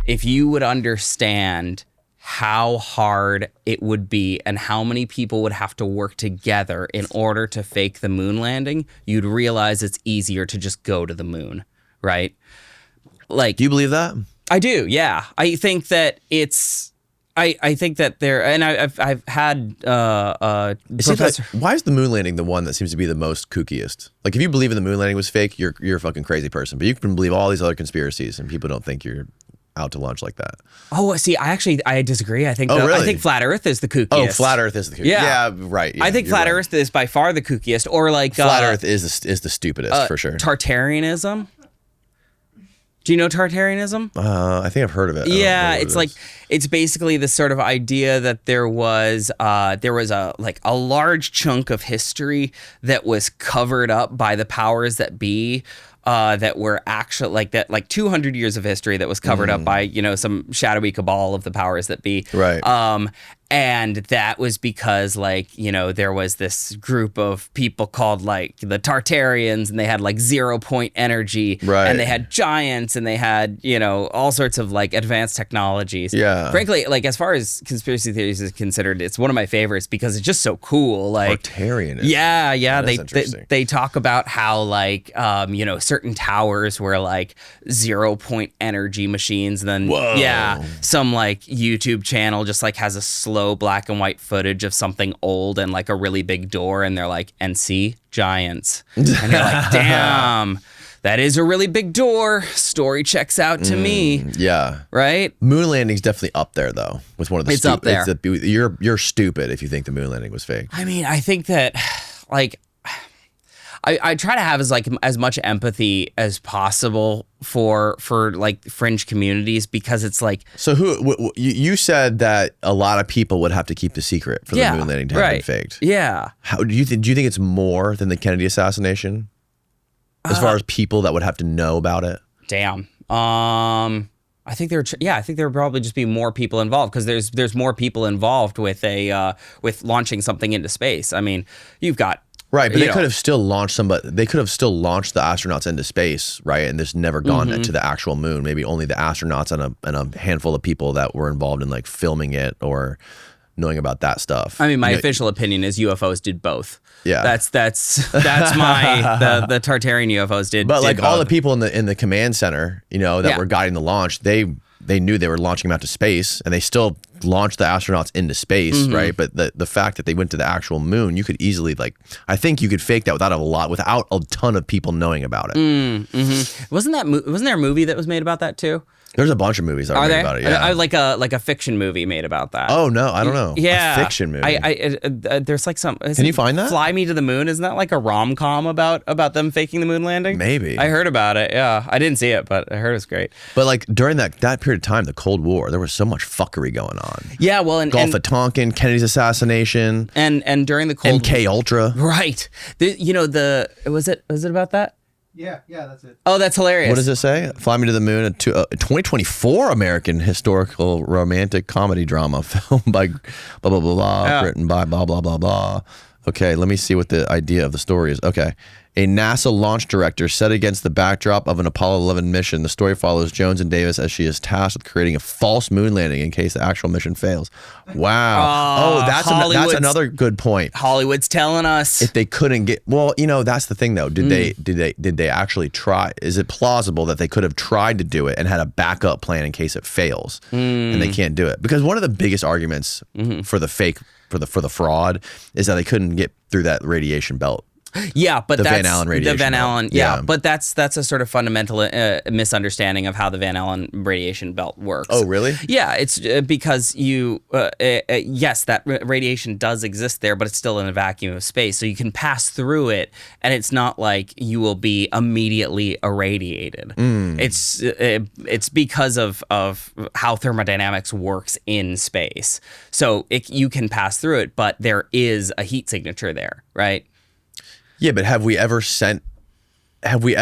if you would understand how hard it would be and how many people would have to work together in order to fake the moon landing, you'd realize it's easier to just go to the moon, right? Like, do you believe that? I do, yeah. I think that it's... I think that there, and I've had professor. Why is the moon landing the one that seems to be the most kookiest? Like, if you believe in the moon landing was fake, you're a fucking crazy person. But you can believe all these other conspiracies, and people don't think you're out to lunch like that. Oh, see, I disagree. I think really? I think flat Earth is the kookiest. Oh, flat Earth is the kookiest. Yeah, right. Yeah, I think flat Earth is by far the kookiest, or like flat Earth is the stupidest for sure. Tartarianism. Do you know Tartarianism? I think I've heard of it. Yeah, it's like it's basically this sort of idea that there was a large chunk of history that was covered up by the powers that be. That were actually like 200 years of history that was covered up by, some shadowy cabal of the powers that be. Right. And that was because there was this group of people called like the Tartarians, and they had like 0 point energy. Right. And they had giants, and they had, all sorts of like advanced technologies. Yeah. Frankly, like as far as conspiracy theories is considered, it's one of my favorites because it's just so cool. Like Tartarianism. Yeah. They They talk about how like, certain towers were like 0 point energy machines. And then, Whoa. some like YouTube channel just like has a slow black and white footage of something old and like a really big door. And they're like, and see, giants. And you're like, damn, that is a really big door. Story checks out to me. Yeah. Right? Moon landing's definitely up there though. With one of the It's up there. You're stupid if you think the moon landing was fake. I mean, I think that like I try to have as much empathy as possible for like fringe communities, because it's like. So you said that a lot of people would have to keep the secret for the moon landing to have been faked. Yeah. How do you think it's more than the Kennedy assassination? As far as people that would have to know about it? Damn. I think I think there would probably just be more people involved, because there's more people involved with with launching something into space. I mean, you've got. Right, but they could have still launched somebody. They could have still launched the astronauts into space, right? And this never gone to the actual moon. Maybe only the astronauts and a handful of people that were involved in like filming it or knowing about that stuff. I mean, my official opinion is UFOs did both. Yeah, that's my the Tartarian UFOs did. But like both. all the people in the command center, that were guiding the launch, they knew they were launching them out to space, and they still launched the astronauts into space, right? But the fact that they went to the actual moon, you could easily I think you could fake that without a ton of people knowing about it. Wasn't there a movie that was made about that too? There's a bunch of movies that are made about it. Yeah, like a fiction movie made about that. Oh no, I don't know. Yeah, a fiction movie. There's like some. Can you find that? Fly Me to the Moon. Isn't that like a rom-com about them faking the moon landing? Maybe. I heard about it. Yeah, I didn't see it, but I heard it was great. But like during that period of time, the Cold War, there was so much fuckery going on. Yeah, well, and Gulf of Tonkin, Kennedy's assassination, and during the Cold MK Ultra. Right. Was it about that? Yeah, that's it. Oh, that's hilarious. What does it say? Fly Me to the Moon, a 2024 American historical romantic comedy drama filmed by blah, blah, blah, blah, written by blah, blah, blah, blah. Okay, let me see what the idea of the story is. Okay. A NASA launch director set against the backdrop of an Apollo 11 mission. The story follows Jones and Davis as she is tasked with creating a false moon landing in case the actual mission fails. Wow. That's another good point. Hollywood's telling us. If they couldn't get, that's the thing though. Did they actually try? Is it plausible that they could have tried to do it and had a backup plan in case it fails, and they can't do it? Because one of the biggest arguments for the fake, for the fraud, is that they couldn't get through that radiation belt. Yeah, but that's Van Allen radiation. The Van Allen, yeah. But that's a sort of fundamental misunderstanding of how the Van Allen radiation belt works. Oh, really? Yeah, it's because yes, that radiation does exist there, but it's still in a vacuum of space, so you can pass through it, and it's not like you will be immediately irradiated. It's because of how thermodynamics works in space. So you can pass through it, but there is a heat signature there, right? Yeah, but have we ever sent did we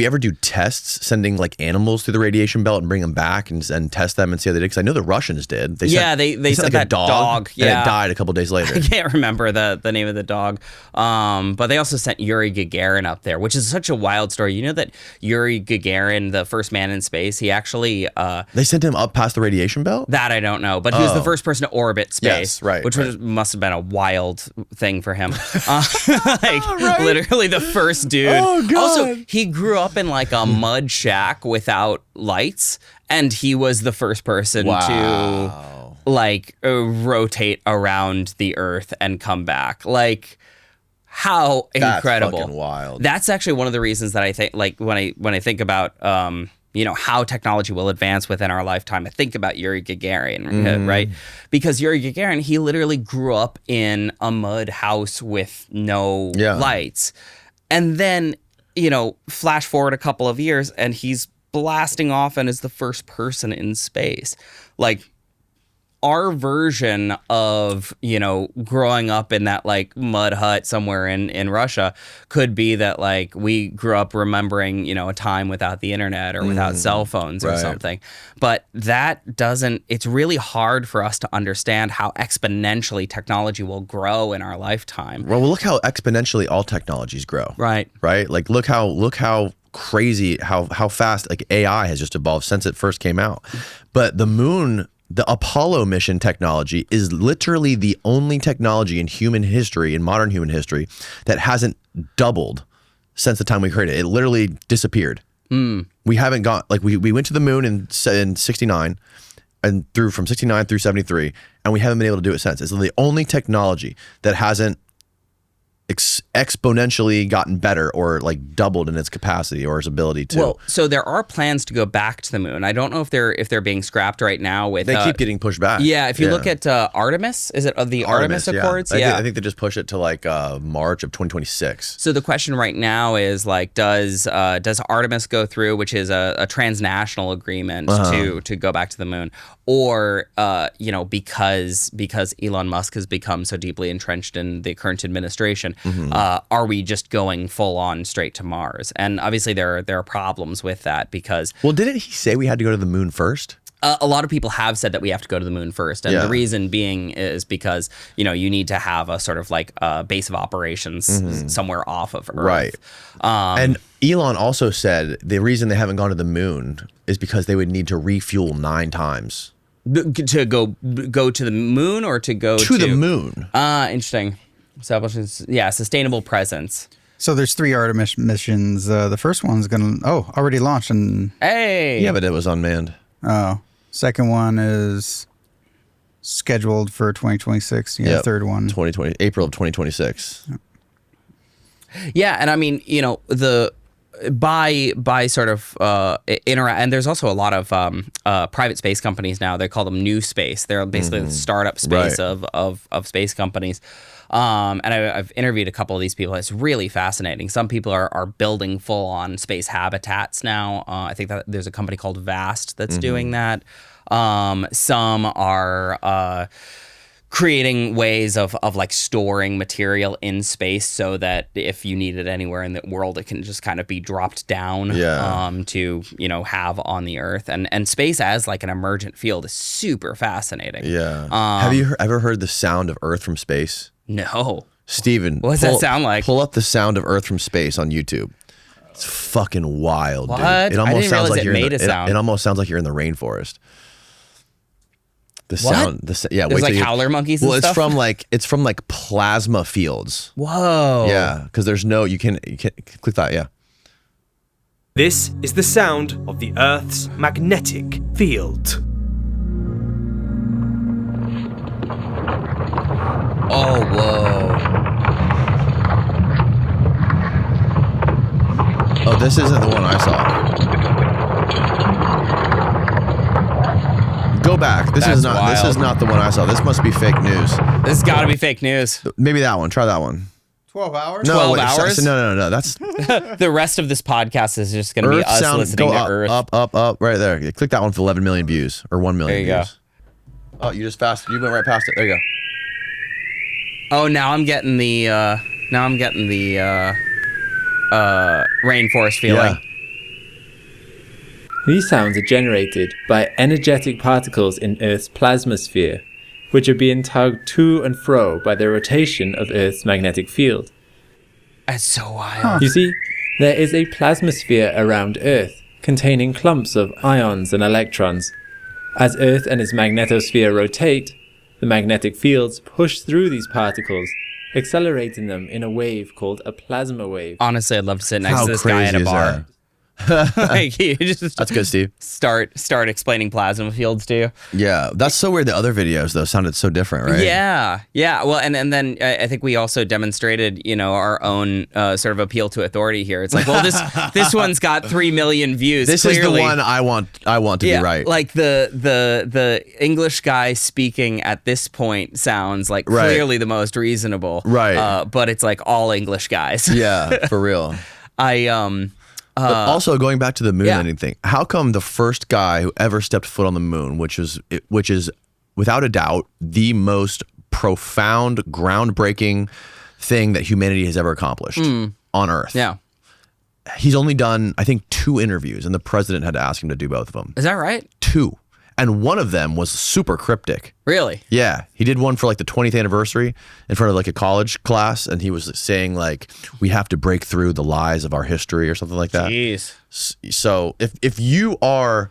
ever do tests sending like animals through the radiation belt and bring them back and test them and see how they did? Because I know the Russians did. They sent like that a dog yeah. and it died a couple days later. I can't remember the name of the dog. But they also sent Yuri Gagarin up there, which is such a wild story. You know that Yuri Gagarin, the first man in space, he actually... they sent him up past the radiation belt? That I don't know, but he was the first person to orbit space, yes, right, which must have been a wild thing for him. Literally the first dude. Oh, God. Also, he grew up in like a mud shack without lights, and he was the first person to like rotate around the Earth and come back. Like, how incredible! That's fucking wild. That's actually one of the reasons that I think, like, when I think about how technology will advance within our lifetime, I think about Yuri Gagarin, right? Because Yuri Gagarin, he literally grew up in a mud house with no lights. And then, flash forward a couple of years and he's blasting off and is the first person in space. Like, our version of, growing up in that like mud hut somewhere in Russia could be that like we grew up remembering, a time without the internet or without cell phones or something. But it's really hard for us to understand how exponentially technology will grow in our lifetime. Well, look how exponentially all technologies grow. Right. Right. Like, look how crazy, how fast like AI has just evolved since it first came out. But the moon, the Apollo mission technology is literally the only technology in human history, in modern human history, that hasn't doubled since the time we created it. It literally disappeared. We haven't got, like, we went to the moon in 69 and from 69 through 73, and we haven't been able to do it since. It's the only technology that hasn't exponentially gotten better or like doubled in its capacity or its ability to. Well, so there are plans to go back to the moon. I don't know if they're being scrapped right now. They keep getting pushed back. Yeah, if you look at Artemis, is it the Artemis Accords? Yeah. I think they just push it to like March of 2026. So the question right now is like, does Artemis go through, which is a transnational agreement to go back to the moon, or because Elon Musk has become so deeply entrenched in the current administration, are we just going full on straight to Mars? And obviously there are problems with that because... Well, didn't he say we had to go to the moon first? A lot of people have said that we have to go to the moon first. And the reason being is because, you need to have a sort of like a base of operations somewhere off of Earth. Right. And Elon also said the reason they haven't gone to the moon is because they would need to refuel 9 times. To go to the moon or to go to the moon? Interesting. Sustainable presence. So there's 3 Artemis missions. The first one's already launched. Yeah, but it was unmanned. Oh. Second one is scheduled for 2026. Yeah, third one. April of 2026. Yeah, and I mean, by sort of and there's also a lot of private space companies now. They call them new space. They're basically the startup space of space companies. And I've interviewed a couple of these people. It's really fascinating. Some people are building full on space habitats now. I think that there's a company called Vast that's doing that. Some are creating ways of like storing material in space so that if you need it anywhere in the world, it can just kind of be dropped down to, have on the Earth. And space as like an emergent field is super fascinating. Yeah. Have you ever heard the sound of Earth from space? No. Steven, what does that sound like? Pull up the sound of Earth from space on YouTube. It's fucking wild, what? Dude. It almost sounds like it almost sounds like you're in the rainforest. The sound, There's like howler monkeys and stuff? it's from like plasma fields. Whoa. Yeah, because there's no, you can click that, yeah. This is the sound of the Earth's magnetic field. Oh, whoa. Oh, this isn't the one I saw. Go back. This is not the one I saw. This must be fake news. This has got to be fake news. Maybe that one. Try that one. 12 hours? No, 12 hours? No. That's the rest of this podcast is just going to be us listening to Earth. Up, right there. Click that one for 11 million views or 1 million views. Go. Oh, you went right past it. There you go. Oh, now I'm getting the rainforest feeling. Yeah. These sounds are generated by energetic particles in Earth's plasmasphere, which are being tugged to and fro by the rotation of Earth's magnetic field. That's so wild. You see, there is a plasmasphere around Earth, containing clumps of ions and electrons. As Earth and its magnetosphere rotate, the magnetic fields push through these particles, accelerating them in a wave called a plasma wave. Honestly, I'd love to sit next How to this guy at crazy a is bar. that? Like, you just That's good, Steve. start explaining plasma fields to you. Yeah, that's so weird. The other videos though sounded so different, right? Yeah. Well, and then I think we also demonstrated, our own sort of appeal to authority here. It's like, well, this one's got 3 million views. This Clearly, is the one I want to be right. Like the English guy speaking at this point sounds like clearly the most reasonable. Right. But it's like all English guys. Yeah, for real. But also going back to the moon landing thing, how come the first guy who ever stepped foot on the moon, which is without a doubt the most profound, groundbreaking thing that humanity has ever accomplished on Earth? Yeah. He's only done, I think, 2 interviews, and the president had to ask him to do both of them. Is that right? 2. And one of them was super cryptic. Really? Yeah, he did one for like the 20th anniversary in front of like a college class, and he was saying like, we have to break through the lies of our history or something like that. Jeez. So if you are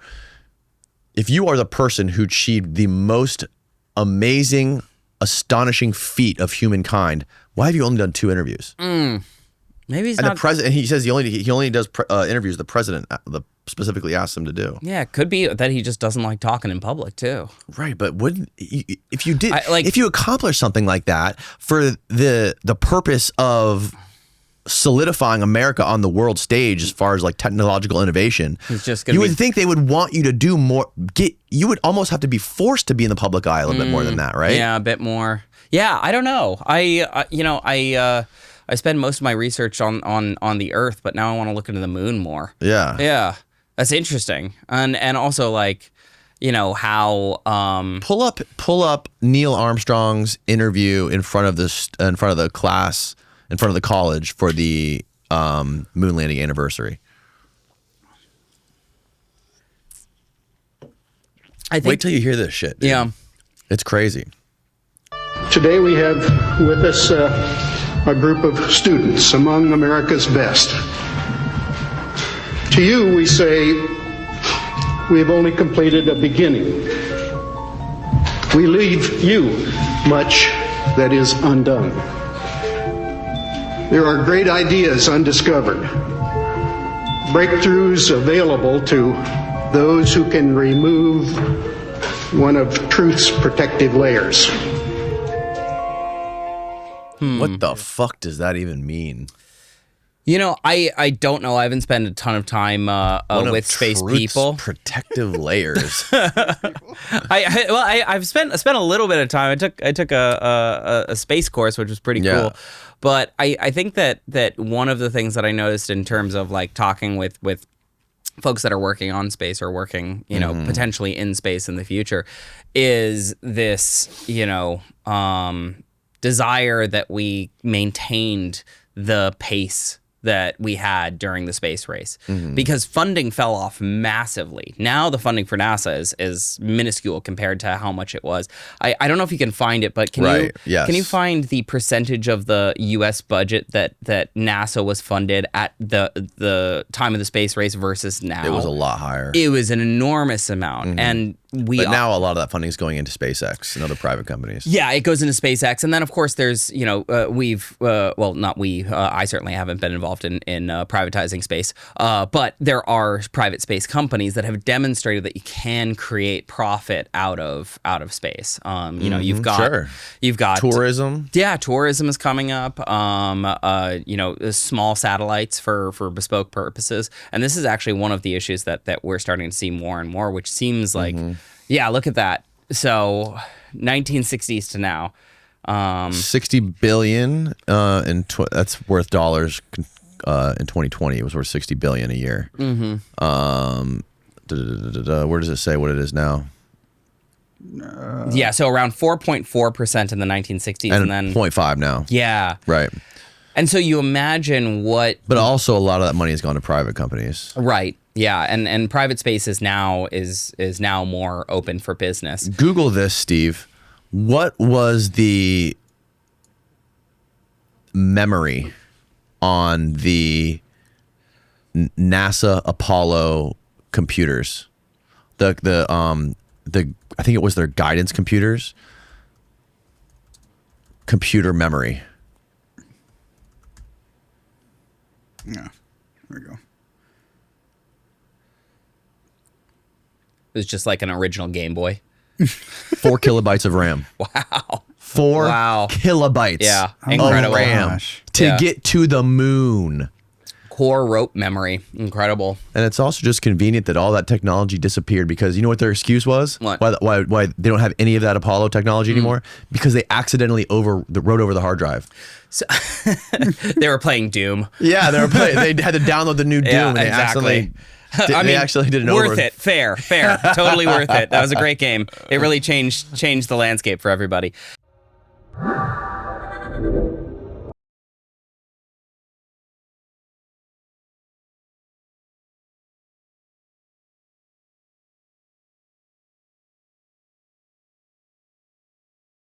the person who achieved the most amazing, astonishing feat of humankind, why have you only done 2 interviews? Maybe he's And not. the president, he says he only does interviews the president specifically asks him to do. Yeah, it could be that he just doesn't like talking in public too. Right, but wouldn't if you did like- if you accomplish something like that for the purpose of solidifying America on the world stage as far as like technological innovation, He's just gonna you be- would think they would want you to do more. You would almost have to be forced to be in the public eye a little bit more than that, right? Yeah, a bit more. Yeah, I don't know. I spend most of my research on the Earth, but now I want to look into the moon more. Yeah. Yeah, that's interesting, and also like, how Pull up Neil Armstrong's interview in front of the class, in front of the college for the moon landing anniversary. I think. Wait till you hear this shit, dude. Yeah. It's crazy. Today we have with us a group of students among America's best. To you we say, we have only completed a beginning. We leave you much that is undone. There are great ideas undiscovered, breakthroughs available to those who can remove one of truth's protective layers. What the fuck does that even mean? I don't know. I haven't spent a ton of time with space Truth's people. protective layers. I've spent a little bit of time. I took a space course, which was pretty cool. But I think that one of the things that I noticed in terms of like talking with folks that are working on space or working, potentially in space in the future, is this, desire that we maintained the pace that we had during the space race, because funding fell off massively. Now the funding for NASA is minuscule compared to how much it was. I don't know if you can find it, but can you find the percentage of the U.S. budget that NASA was funded at the time of the space race versus now? It was a lot higher. It was an enormous amount, and but now a lot of that funding is going into SpaceX and other private companies. Yeah, it goes into SpaceX, and then of course there's not we. I certainly haven't been involved in privatizing space, but there are private space companies that have demonstrated that you can create profit out of space. You've got tourism. Yeah, tourism is coming up. Small satellites for bespoke purposes, and this is actually one of the issues that we're starting to see more and more, which seems like, yeah, look at that. So 1960s to now, 60 billion that's worth dollars. In 2020, it was worth 60 billion a year. Where does it say what it is now? So around 4.4% in the 1960s, and then 0.5 now. Yeah. Right. And so you imagine what... But also a lot of that money has gone to private companies. Right. Yeah. And private space is now more open for business. Google this, Steve. What was the memory on the NASA Apollo computers? I think it was their guidance computers. Computer memory. Yeah. There we go. It was just like an original Game Boy. 4 kilobytes of RAM. Wow. 4 kilobytes. Yeah. Incredible. Of RAM gosh. to get to the moon. Core rope memory. Incredible. And it's also just convenient that all that technology disappeared because you know what their excuse was? What? Why they don't have any of that Apollo technology anymore? Because they accidentally wrote over the hard drive. So they were playing Doom. Yeah, they had to download the new Doom. Yeah, and they exactly. They actually did an worth it. Fair. Totally worth it. That was a great game. It really changed the landscape for everybody.